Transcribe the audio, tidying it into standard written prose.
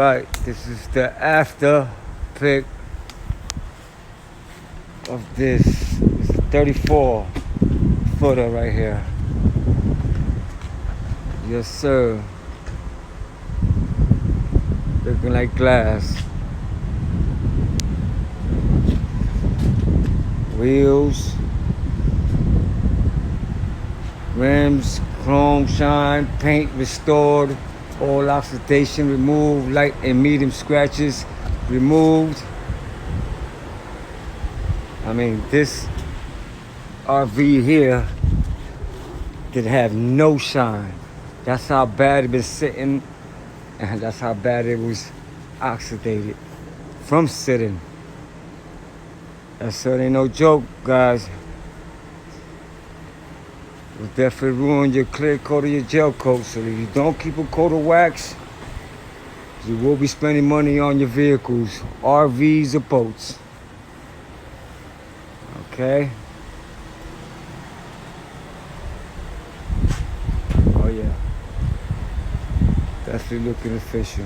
Alright, this is the after pic of this. It's a 34 footer right here. Yes, sir. Looking like glass. Wheels, rims, chrome shine, paint restored, all oxidation removed, light and medium scratches removed. I mean, this RV here did have no shine. That's how bad it been sitting, and that's how bad it was oxidated from sitting. That ain't no joke, guys. It will definitely ruin your clear coat or your gel coat. So if you don't keep a coat of wax, you will be spending money on your vehicles, RVs or boats. Okay? Oh yeah. Definitely looking official.